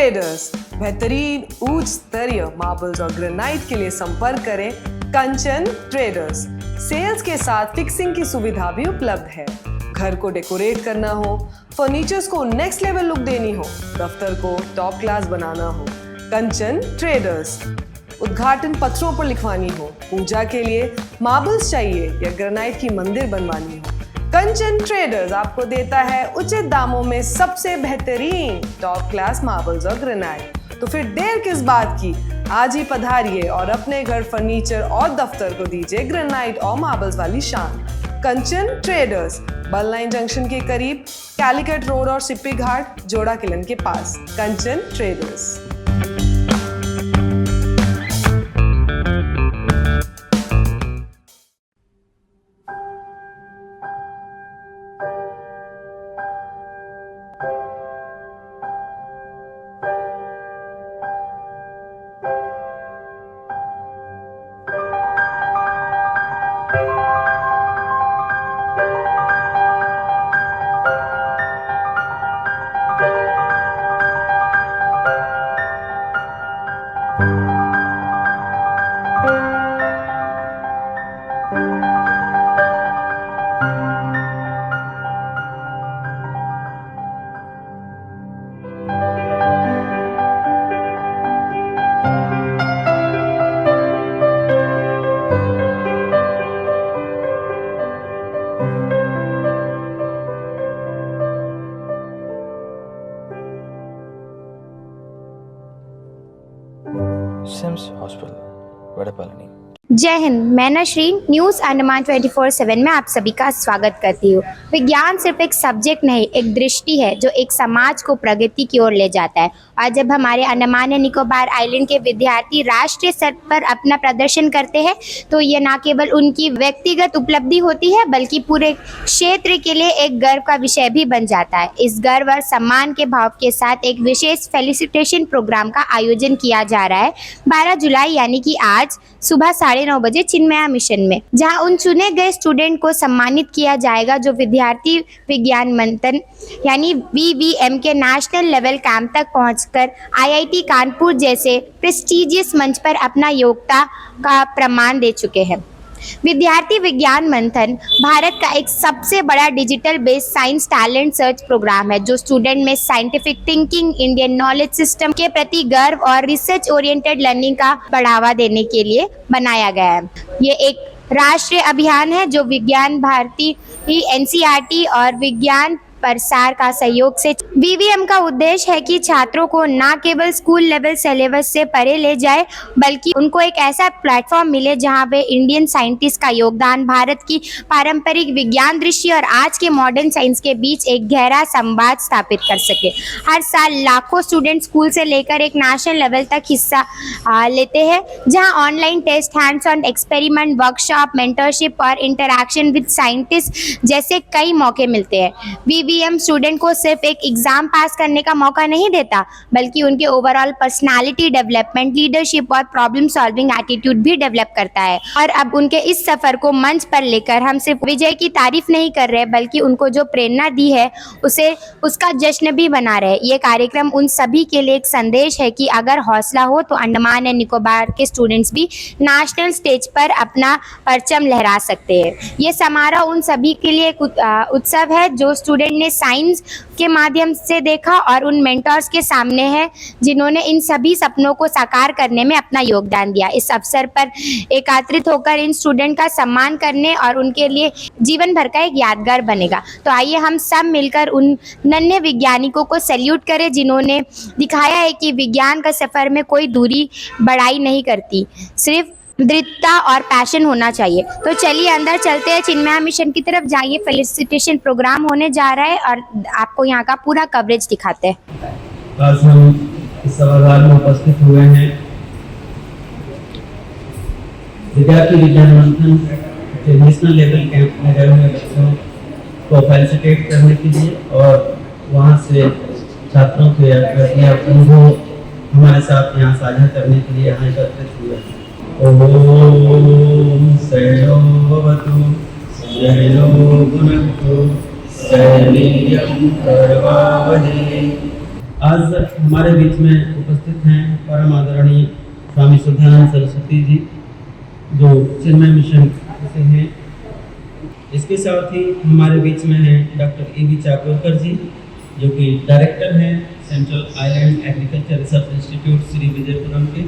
Traders. बेहतरीन उच्च स्तरीय मार्बल्स और ग्रेनाइट के लिए संपर्क करें कंचन ट्रेडर्स। सेल्स के साथ फिक्सिंग की सुविधा भी उपलब्ध है। घर को डेकोरेट करना हो, फर्नीचर्स को नेक्स्ट लेवल लुक देनी हो, दफ्तर को टॉप क्लास बनाना हो, कंचन ट्रेडर्स। उद्घाटन पत्रों पर लिखवानी हो, पूजा के लिए मार्बल्स चाहिए या ग्रेनाइट की मंदिर बनवानी हो, कंचन ट्रेडर्स आपको देता है उचित दामों में सबसे बेहतरीन टॉप क्लास मार्बल्स और ग्रेनाइट। तो फिर देर किस बात की, आज ही पधारिए और अपने घर फर्नीचर और दफ्तर को दीजिए ग्रेनाइट और मार्बल्स वाली शान। कंचन ट्रेडर्स, बल लाइन जंक्शन के करीब, कैलिकट रोड और सिप्पी घाट, जोड़ा किलन के पास। Kanchan traders. SIMS hospital, Vadapalani. जय हिंद। मैं नश्री न्यूज़ अंडमान 24/7 में आप सभी का स्वागत करती हूँ। विज्ञान सिर्फ एक सब्जेक्ट नहीं, एक दृष्टि है जो एक समाज को प्रगति की ओर ले जाता है। और जब हमारे अंडमान एंड निकोबार आइलैंड के विद्यार्थी राष्ट्रीय स्तर पर अपना प्रदर्शन करते हैं तो ये न केवल उनकी व्यक्तिगत उपलब्धि होती है बल्कि पूरे क्षेत्र के लिए एक गर्व का विषय भी बन जाता है। इस गर्व और सम्मान के भाव के साथ एक विशेष फेलिसिटेशन प्रोग्राम का आयोजन किया जा रहा है 12 जुलाई यानी कि आज सुबह 9:30 बजे चिन्मया मिशन में, जहां उन चुने गए स्टूडेंट को सम्मानित किया जाएगा जो विद्यार्थी विज्ञान मंथन यानी VVM के नेशनल लेवल कैंप तक पहुंचकर IIT कानपुर जैसे प्रेस्टिजियस मंच पर अपना योग्यता का प्रमाण दे चुके हैं। विद्यार्थी विज्ञान मंथन भारत का एक सबसे बड़ा digital based science talent search programme है जो स्टूडेंट में scientific thinking, Indian knowledge system के प्रति गर्व और रिसर्च ओरिएंटेड लर्निंग का बढ़ावा देने के लिए बनाया गया है। ये एक राष्ट्रीय अभियान है जो विज्ञान भारती, NCERT और विज्ञान प्रसार का सहयोग से VVM का उद्देश्य है कि छात्रों को न केवल स्कूल लेवल सिलेबस से परे ले जाए बल्कि उनको एक ऐसा प्लेटफॉर्म मिले जहां पे इंडियन साइंटिस्ट का योगदान भारत की पारंपरिक विज्ञान दृष्टि और आज के मॉडर्न साइंस के बीच एक गहरा संवाद स्थापित कर सके। हर साल लाखों स्टूडेंट स्कूल से लेकर एक नेशनल लेवल तक हिस्सा लेते हैं जहाँ online test, hands on experiment, workshop, mentorship और इंटरैक्शन विद साइंटिस्ट जैसे कई मौके मिलते हैं। VVM स्टूडेंट को सिर्फ एक एग्जाम पास करने का मौका नहीं देता बल्कि उनके ओवरऑल पर्सनालिटी डेवलपमेंट, लीडरशिप और प्रॉब्लम सॉल्विंग एटीट्यूड भी डेवलप करता है। और अब उनके इस सफर को मंच पर लेकर हम सिर्फ विजय की तारीफ नहीं कर रहे बल्कि उनको जो प्रेरणा दी है उसका जश्न भी मना रहे। ये कार्यक्रम उन सभी के लिए एक संदेश है कि अगर हौसला हो तो अंडमान एंड निकोबार के स्टूडेंट्स भी नेशनल स्टेज पर अपना परचम लहरा सकते हैं। ये समारोह उन सभी के लिए एक उत्सव है जो स्टूडेंट ने साइंस के माध्यम से देखा और उन मेंटर्स के सामने है जिन्होंने इन सभी सपनों को साकार करने में अपना योगदान दिया। इस अवसर पर एकत्रित होकर इन स्टूडेंट का सम्मान करने और उनके लिए जीवन भर का एक यादगार बनेगा। तो आइए हम सब मिलकर उन नन्हे वैज्ञानिकों को सैल्यूट करें जिन्होंने दिखाया है कि विज्ञान का सफर में कोई दूरी बढ़ाई नहीं करती, सिर्फ दृढ़ता और पैशन होना चाहिए। तो चलिए अंदर चलते हैं, चिन्मया मिशन की तरफ जाइए। फेलिसिटेशन प्रोग्राम होने जा रहा है और आपको यहाँ का पूरा कवरेज दिखाते हैं। आज हम इस सभागार में उपस्थित हुए हैं विद्यार्थी विज्ञान मंथन नेशनल लेवल कैंप में गए हुए बच्चों को फेलिसिटेट करने के लिए और वहाँ से छात्रों के अपने अनुभव हमारे साथ यहाँ साझा करने के लिए यहाँ एकत्रित हुए हैं। ओम सैनो भवतु सैनो भुनक्तु सैनीयं कर्वावहै। आज हमारे बीच में उपस्थित हैं परम आदरणीय स्वामी सुधानंद सरस्वती जी, जो चिन्मय मिशन से हैं। इसके साथ ही हमारे बीच में हैं डॉक्टर ए बी चाकोरकर जी, जो कि डायरेक्टर हैं central island agriculture research institute Shri Vijayapuram के।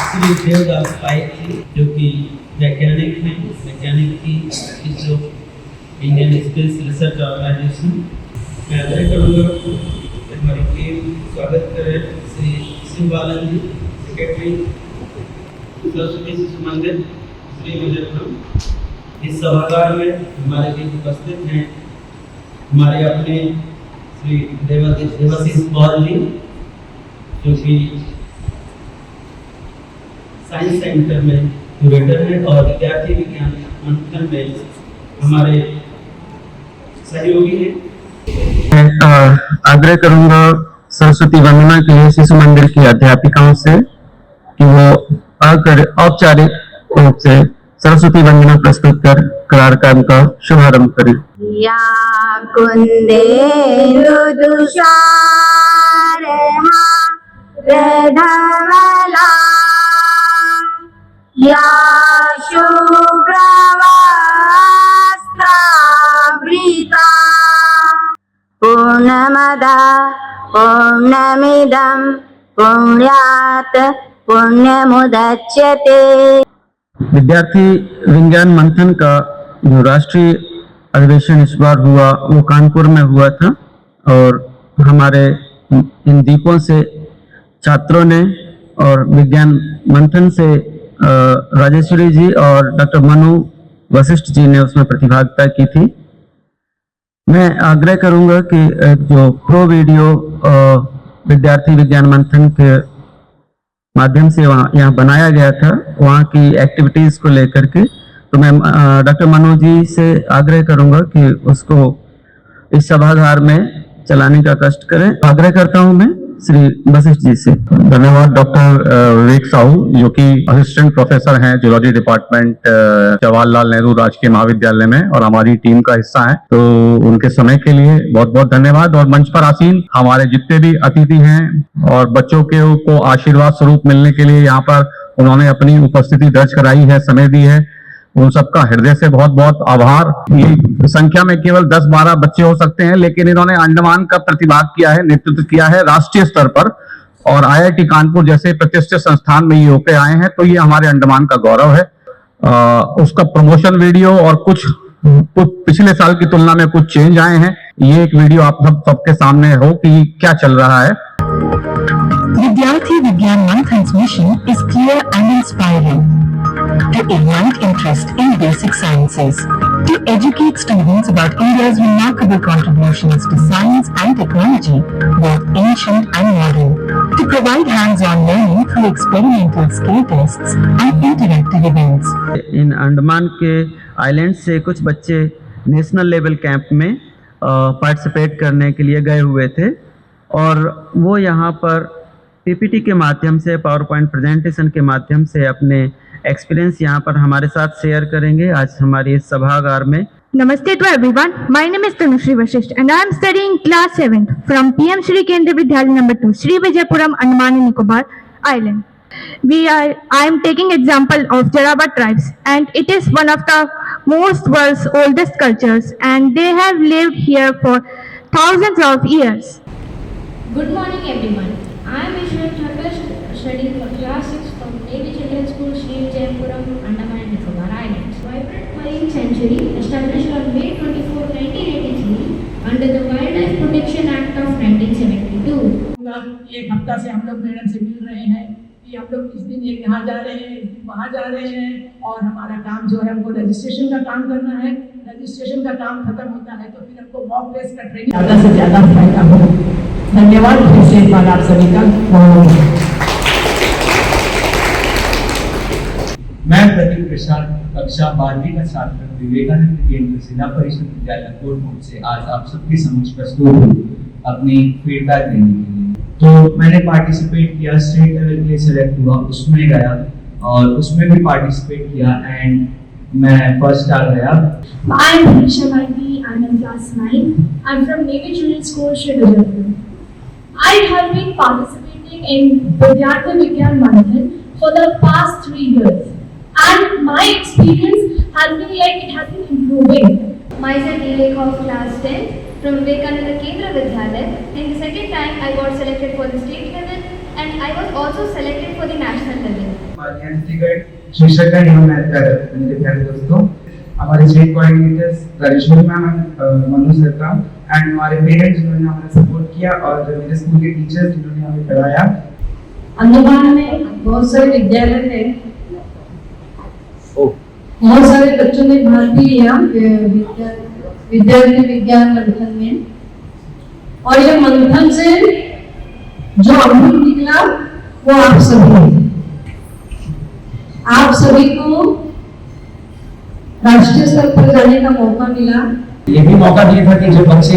श्री देवदास पाइक जी, जो कि वैज्ञानिक हैं, वैज्ञानिक की ISRO Indian space research organisation. मैं आग्रह करूँगा हमारी टीम स्वागत करें श्री शिव बालन जी, सेक्रेटरी सरस्वती शिशु मंदिर श्री विजयपुरम। इस सभागार में हमारे बीच उपस्थित हैं हमारे अपने श्री देवाशीष पॉल जी, जो कि साइंस सेंटर में क्यूरेटर हैं और विद्यार्थी विज्ञान मंथन में हमारे सहयोगी हैं। आग्रह करूंगा सरस्वती वंदना के लिए शिशु मंदिर की अध्यापिकाओं से कि वो औपचारिक रूप से सरस्वती वंदना प्रस्तुत कर कार्यक्रम का शुभारंभ करें। या कुंदेन्दु धवला या शुभ्रवस्त्रावृता पूर्णमदा पूर्णमिदं पूर्णात् पूर्णमुदच्यते। विद्यार्थी विज्ञान मंथन का जो राष्ट्रीय अधिवेशन इस बार हुआ वो कानपुर में हुआ था और हमारे इन दीपों से छात्रों ने और विज्ञान मंथन से राजेश्वरी जी और डॉक्टर मनु वशिष्ठ जी ने उसमें प्रतिभागिता की थी। मैं आग्रह करूंगा कि जो प्रो वीडियो विद्यार्थी विज्ञान मंथन के माध्यम से यहाँ बनाया गया था, वहाँ की एक्टिविटीज को लेकर के, तो मैं डॉक्टर मनु जी से आग्रह करूंगा कि उसको इस सभागार में चलाने का कष्ट करें। आग्रह करता हूं मैं श्री वशिष्ठ जी से। धन्यवाद डॉक्टर विवेक साहू, जो कि असिस्टेंट प्रोफेसर हैं जूलॉजी डिपार्टमेंट जवाहरलाल नेहरू राजकीय महाविद्यालय में और हमारी टीम का हिस्सा हैं। तो उनके समय के लिए बहुत बहुत धन्यवाद। और मंच पर आसीन हमारे जितने भी अतिथि हैं और बच्चों को आशीर्वाद स्वरूप मिलने के लिए यहाँ पर उन्होंने अपनी उपस्थिति दर्ज कराई है, समय दी है, उन सबका हृदय से बहुत बहुत आभार। ये संख्या में केवल 10-12 बच्चे हो सकते हैं, लेकिन इन्होंने अंडमान का प्रतिभाग किया है, नेतृत्व किया है राष्ट्रीय स्तर पर और IIT कानपुर जैसे प्रतिष्ठित संस्थान में ये होके आए हैं। तो ये हमारे अंडमान का गौरव है। उसका प्रमोशन वीडियो और कुछ पिछले साल की तुलना में कुछ चेंज आए हैं। ये एक वीडियो आप सबके सामने हो कि क्या चल रहा है। विद्यार्थी विज्ञान मंथन's mission is clear and inspiring. To ignite interest in basic sciences, to educate students about India's remarkable contributions to science and technology, both ancient and modern, to provide hands-on learning through experimental skill tests and interactive events. इन अंडमान के island से कुछ बच्चे national level camp में participate करने के लिए गए हुए थे और वो यहाँ पर PPT के माध्यम से, पावर पॉइंट प्रेजेंटेशन के माध्यम से अपने एक्सपीरियंस यहाँ पर हमारे साथ शेयर करेंगे आज हमारी इस सभागार में। Namaste to everyone. My name is Tanushree Vashisht and I am studying class 7th from PM Shri Kendriya Vidyalaya number 2, Shri Vijayapuram, Andaman and Nicobar Island. I am taking example of Jarava tribes and it is one of the most world's oldest cultures and they have lived here for thousands of years. Good morning everyone. I am Ishwar Thakur studying for class 6 from Navy Children's School, Shri Vijayapuram, Andaman and Nicobar Islands. Vibrant marine sanctuary established on May 24, 1983 under the Wildlife Protection Act of 1972. एक हफ्ता से हम लोग madam से मिल रहे हैं कि हम लोग इस दिन एक यहाँ जा रहे हैं, इस दिन वहाँ जा रहे हैं और हमारा काम जो है हमको रजिस्ट्रेशन का काम करना है। रजिस्ट्रेशन का काम खत्म होता है तो फिर हमको मॉक टेस्ट का ट्रेनिंग ज़्यादा से ज़्यादा फायदा हो। धन्यवाद फिर से एक बार आप सभी का। मैं प्रदीप प्रसाद कक्षा 12वीं का छात्र विवेकानंद केंद्र जिला परिषद विद्यालय कोटपुर से आज आप सबके समक्ष प्रस्तुत हूँ अपनी फीडबैक देने के लिए। तो मैंने पार्टिसिपेट किया, स्टेट लेवल के लिए सिलेक्ट हुआ, उसमें गया और उसमें भी पार्टिसिपेट किया एंड मैं फर्स्ट आ गया। I am Nisha Bharti. I am in class 9. I am from Navy Children's School, Shri Vijayapuram. I have been participating in Vidyarthi Vigyan Manthan for the past 3 years, and my experience has been like it has been improving. Myself Dilek of class 10 from Vivekananda Kendra Vidyalaya. In the second time I got selected for the state level and I was also selected for the national level. हमारे एनसीगढ़ शीर्षक का नियम है मेरे प्यारे दोस्तों, हमारे state coordinators Rajeshwari ma'am and Manu sir and हमारे पेरेंट्स जिन्होंने हमारा सपोर्ट किया और मेरे स्कूल के टीचर्स जिन्होंने हमें पढ़ाया। अंडमान में बहुत सारे विद्यालय हैं, बहुत सारे बच्चों ने भाग भी लिया विद्यार्थी विज्ञान मंथन में, और ये मंथन से जो अमृत निकला वो आप सभी को राष्ट्रीय स्तर पर जाने का मौका मिला। ये भी मौका दिया था कि जो बच्चे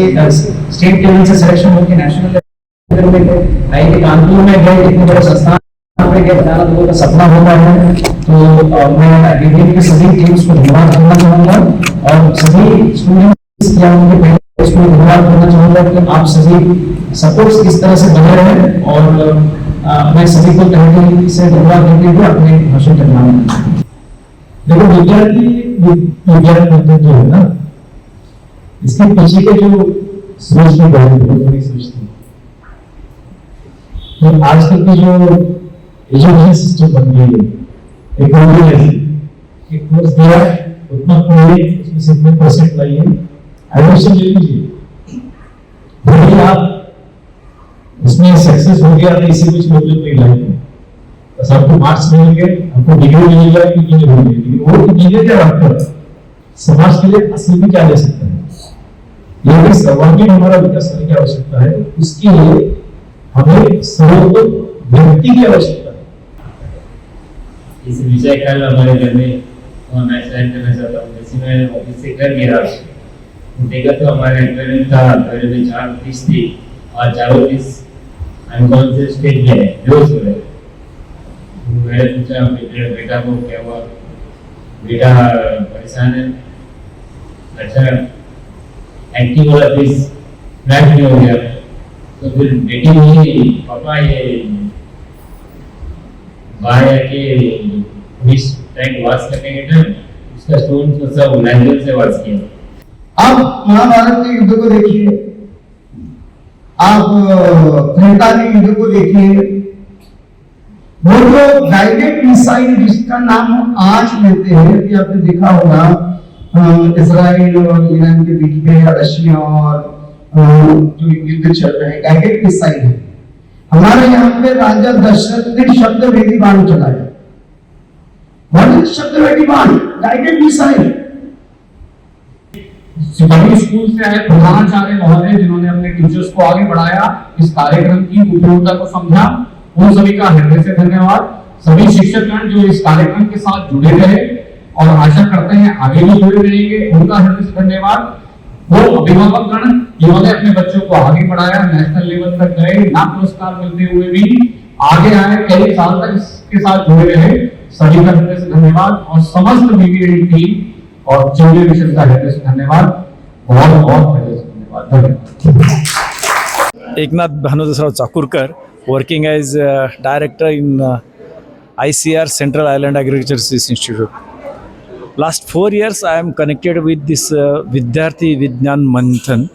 स्टेट लेवल से सिलेक्शन होकर नेशनल लेवल में गए, आईआईटी कानपुर में गए, इतने बड़े संस्थान में गए, बताना लोगों का सपना होता है। तो मैं विभिन्न की सभी टीम्स को धन्यवाद करना चाहूँगा और सभी स्टूडेंट्स या उनके पेरेंट्स को धन्यवाद करना चाहूँगा कि आप सभी सपोर्ट्स इस तरह से बने रहें, और मैं सभी को तहे से धन्यवाद देते हुए अपने भाषण करना देखो विद्यार्थी विज्ञान मंथन जो है ना, इसके पीछे के जो सोच की बात बहुत बड़ी सोच थी। तो आजकल की जो एजुकेशन सिस्टम बन गई है, एक एक कोर्स दिया उतना पढ़िए, उसमें से इतने परसेंट लाइए, एडमिशन ले लीजिए, भले आप उसमें सक्सेस हो गया तो इसी कुछ मतलब नहीं लाइए, बस आपको मार्क्स मिल गए, आपको डिग्री मिल गया कि इंजीनियर हो गए, लेकिन वो इंजीनियर क्या बात कर समाज के लिए असली में क्या ले सकता है, लेकिन सर्वांगीण हमारा विकास करने की आवश्यकता है। उसके लिए हमें सर्वोत्तम व्यक्ति की आवश्यकता है। इस विषय कल हमारे घर में मैं शेयर करना चाहता हूँ। जैसे मैं ऑफिस से घर गया तो देखा तो हमारे घर था, घर में 4 ऑफिस थी और 4 ऑफिस अनकॉन्शियस स्टेट में बेहोश हो रहे। मैंने पूछा बेटा को क्या हुआ, बेटा परेशान है। अच्छा एक्टिव वाला पीस क्रैश नहीं हो गया। तो फिर बेटी बोली पापा ये बाहर आके फिश टैंक वॉश करने के टाइम उसका स्टोन को सब लैंडर से वॉश किया। आप महाभारत के युद्ध को देखिए, आप त्रेता के युद्ध को देखिए, वो जो गाइडेड मिसाइल जिसका नाम हम आज लेते हैं कि आपने देखा होगा इजराइल और ईरान के बीच में रशिया और जो युद्ध चल रहे हैं, गाइडेड मिसाइल है। हमारे यहाँ पे राजा दशरथ ने शब्द वेदी बाण चलाया, शब्द वेदी बाण गाइडेड मिसाइल। सिपाही स्कूल से आए प्रधानाचार्य महोदय जिन्होंने अपने टीचर्स को आगे बढ़ाया, इस कार्यक्रम की उपयोगिता को समझा, उन सभी का हृदय से धन्यवाद। सभी शिक्षकगण जो इस कार्यक्रम के साथ जुड़े रहे और आशा करते हैं आगे भी जुड़े रहेंगे, उनका हृदय से धन्यवाद। वो अभिभावकगण जिन्होंने अपने बच्चों को आगे बढ़ाया, नेशनल लेवल तक गए, ना पुरस्कार मिलते हुए भी आगे आए, कई साल तक इसके साथ जुड़े रहे, सभी का हृदय से धन्यवाद। और समस्त बीबीएड टीम और चिल्ड्रन मिशन का हृदय से धन्यवाद, बहुत बहुत हृदय से धन्यवाद। Eknath Bhanudasrao Chakurkar, working as director in ICR Central Island Agriculture Research Institute. Last 4 years I am connected with this Vidyarthi Vigyan Manthan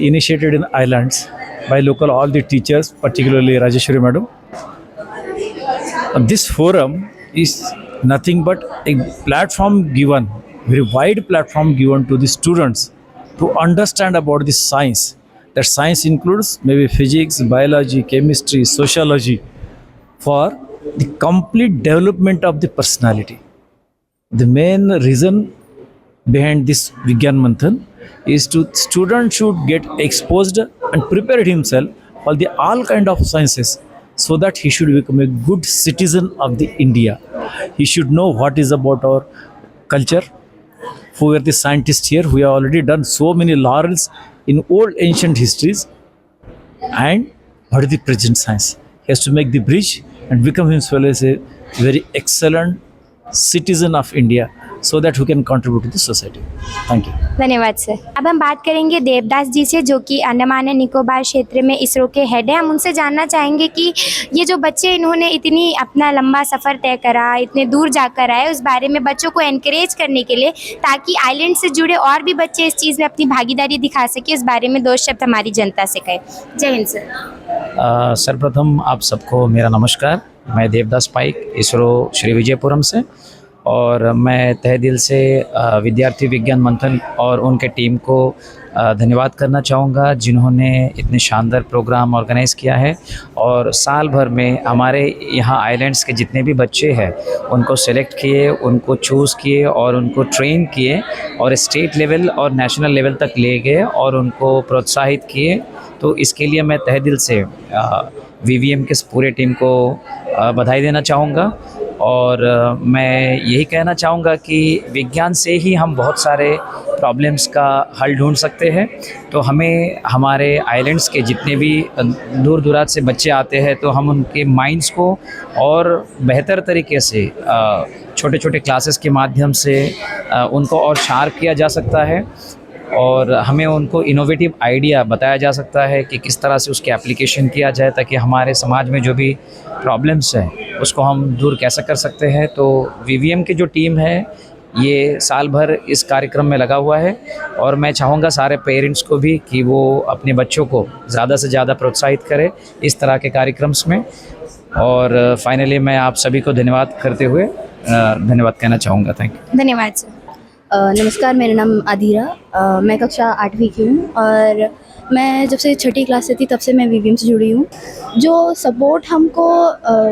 initiated in islands by local all the teachers, particularly Rajeshwari madam. This forum is nothing but a platform given, very wide platform given to the students to understand about the science. That science includes maybe physics, biology, chemistry, sociology, for the complete development of the personality. The main reason behind this Vigyan Manthan is to student should get exposed and prepared himself for the all kind of sciences so that he should become a good citizen of the India. He should know what is about our culture. Who are the scientists here? We have already done so many laurels in old ancient histories, and what is the present science. He has to make the bridge and become himself as a very excellent citizen of India, so that we can contribute to the society. Thank you. धन्यवाद sir. अब हम बात करेंगे देवदास जी से, जो कि Andaman and Nicobar क्षेत्र में इसरो के हेड हैं। हम उनसे जानना चाहेंगे कि ये जो बच्चे इन्होंने इतनी अपना लंबा सफ़र तय करा, इतने दूर जाकर आए, उस बारे में बच्चों को एनकरेज करने के लिए, ताकि आइलैंड से जुड़े और भी बच्चे इस चीज़ में अपनी भागीदारी दिखा सके, उस बारे में 2 शब्द हमारी जनता से कहें। जय हिंद सर। सर्वप्रथम आप सबको मेरा नमस्कार। मैं देवदास पाइक, इसरो श्री विजयपुरम से, और मैं तहे दिल से विद्यार्थी विज्ञान मंथन और उनके टीम को धन्यवाद करना चाहूँगा, जिन्होंने इतने शानदार प्रोग्राम ऑर्गेनाइज़ किया है। और साल भर में हमारे यहाँ आइलैंड्स के जितने भी बच्चे हैं उनको सेलेक्ट किए, उनको चूज़ किए और उनको ट्रेन किए और स्टेट लेवल और नेशनल लेवल तक ले गए और उनको प्रोत्साहित किए। तो इसके लिए मैं तहे दिल से VVM के पूरे टीम को बधाई देना चाहूँगा। और मैं यही कहना चाहूँगा कि विज्ञान से ही हम बहुत सारे प्रॉब्लम्स का हल ढूंढ सकते हैं। तो हमें हमारे आइलैंड्स के जितने भी दूर दराज से बच्चे आते हैं, तो हम उनके माइंड्स को और बेहतर तरीके से छोटे छोटे क्लासेस के माध्यम से उनको और शार्प किया जा सकता है, और हमें उनको इनोवेटिव आइडिया बताया जा सकता है कि किस तरह से उसके एप्लीकेशन किया जाए, ताकि हमारे समाज में जो भी प्रॉब्लम्स हैं उसको हम दूर कैसे कर सकते हैं। तो VVM की जो टीम है ये साल भर इस कार्यक्रम में लगा हुआ है, और मैं चाहूँगा सारे पेरेंट्स को भी कि वो अपने बच्चों को ज़्यादा से ज़्यादा प्रोत्साहित करें इस तरह के कार्यक्रम्स में। और फाइनली मैं आप सभी को धन्यवाद करते हुए धन्यवाद कहना चाहूँगा। Thank you. धन्यवाद सर। नमस्कार, मेरा नाम आधिरा, मैं कक्षा 8वीं की हूँ और मैं जब से 6ठी क्लास से थी तब से मैं VVM से जुड़ी हूँ। जो सपोर्ट हमको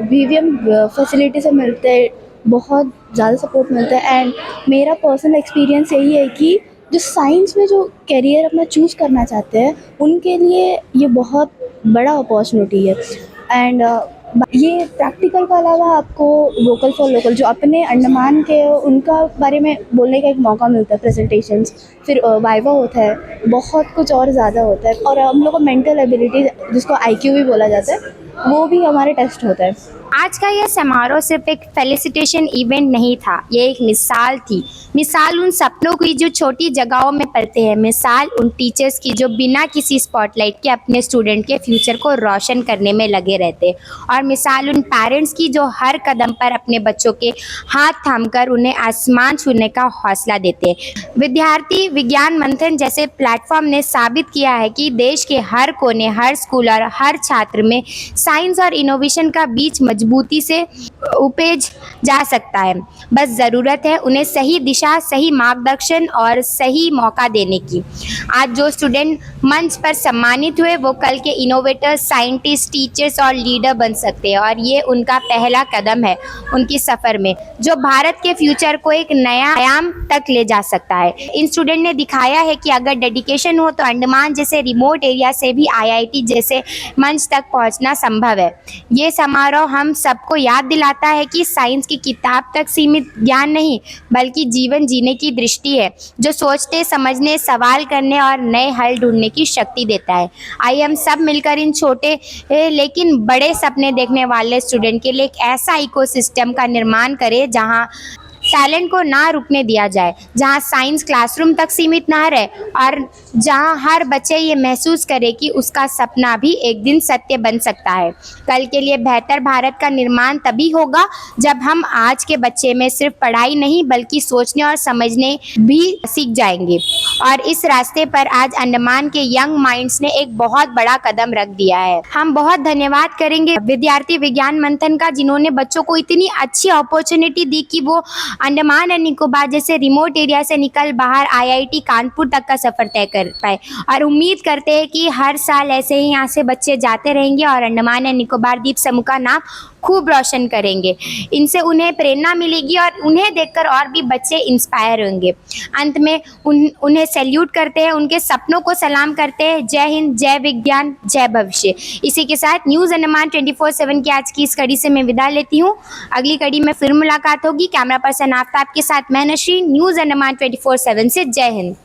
VVM फैसिलिटी से मिलते हैं, बहुत ज़्यादा सपोर्ट मिलता है। एंड मेरा पर्सनल एक्सपीरियंस यही है कि जो साइंस में जो करियर अपना चूज़ करना चाहते हैं उनके लिए ये बहुत बड़ा अपॉर्चुनिटी है। एंड ये प्रैक्टिकल के अलावा आपको वोकल फॉर लोकल जो अपने अंडमान के उनका बारे में बोलने का एक मौका मिलता है, प्रेजेंटेशंस, फिर वाइवा होता है, बहुत कुछ और ज़्यादा होता है। और हम लोग को मेंटल एबिलिटी जिसको IQ भी बोला जाता है वो भी हमारे टेस्ट होता है। आज का यह समारोह सिर्फ एक फेलिसिटेशन इवेंट नहीं था, ये एक मिसाल थी। मिसाल उन सपनों की जो छोटी जगहों में पलते हैं, मिसाल उन टीचर्स की जो बिना किसी स्पॉटलाइट के अपने स्टूडेंट के फ्यूचर को रोशन करने में लगे रहते, और मिसाल उन पेरेंट्स की जो हर कदम पर अपने बच्चों के हाथ थामकर उन्हें आसमान छूने का हौसला देते। विद्यार्थी विज्ञान मंथन जैसे प्लेटफॉर्म ने साबित किया है कि देश के हर कोने, हर स्कूल और हर छात्र में साइंस और इनोवेशन का बीच मजबूती से उपज जा सकता है। बस ज़रूरत है उन्हें सही दिशा, सही मार्गदर्शन और सही मौका देने की। आज जो स्टूडेंट मंच पर सम्मानित हुए वो कल के इनोवेटर्स, साइंटिस्ट, टीचर्स और लीडर बन सकते हैं, और ये उनका पहला कदम है उनकी सफ़र में, जो भारत के फ्यूचर को एक नया आयाम तक ले जा सकता है। इन स्टूडेंट ने दिखाया है कि अगर डेडिकेशन हो तो अंडमान जैसे रिमोट एरिया से भी IIT जैसे मंच तक पहुंचना संभव है। ये समारोह हम सबको याद दिलाता है कि साइंस की किताब तक सीमित ज्ञान नहीं, बल्कि जीवन जीने की दृष्टि है, जो सोचने, समझने, सवाल करने और नए हल ढूंढने की शक्ति देता है। आइए हम सब मिलकर इन छोटे लेकिन बड़े सपने देखने वाले स्टूडेंट के लिए एक ऐसा इकोसिस्टम का निर्माण करें जहां टैलेंट को ना रुकने दिया जाए, जहां साइंस क्लासरूम तक सीमित ना रहे, और जहां हर बच्चे ये महसूस करे कि उसका सपना भी एक दिन सत्य बन सकता है। कल के लिए बेहतर भारत का निर्माण तभी होगा जब हम आज के बच्चे में सिर्फ पढ़ाई नहीं बल्कि सोचने और समझने भी सीख जाएंगे। और इस रास्ते पर आज अंडमान के यंग माइंड्स ने एक बहुत बड़ा कदम रख दिया है। हम बहुत धन्यवाद करेंगे विद्यार्थी विज्ञान मंथन का, जिन्होंने बच्चों को इतनी अच्छी अपॉर्चुनिटी दी कि वो अंडमान एंड निकोबार जैसे रिमोट एरिया से निकल बाहर IIT कानपुर तक का सफ़र तय कर पाए। और उम्मीद करते हैं कि हर साल ऐसे ही यहाँ से बच्चे जाते रहेंगे और अंडमान एंड निकोबार द्वीप समूह का नाम खूब रोशन करेंगे। इनसे उन्हें प्रेरणा मिलेगी और उन्हें देखकर और भी बच्चे इंस्पायर होंगे। अंत में उन्हें सैल्यूट करते हैं, उनके सपनों को सलाम करते हैं। जय हिंद, जय विज्ञान, जय भविष्य। इसी के साथ न्यूज़ अंडमान 24/7 की आज की इस कड़ी से मैं विदा लेती हूँ। अगली कड़ी में फिर मुलाकात होगी। कैमरा पर्सन आफ्ताब के साथ मैं नशरीन, न्यूज़ अंडमान 24/7 से। जय हिंद।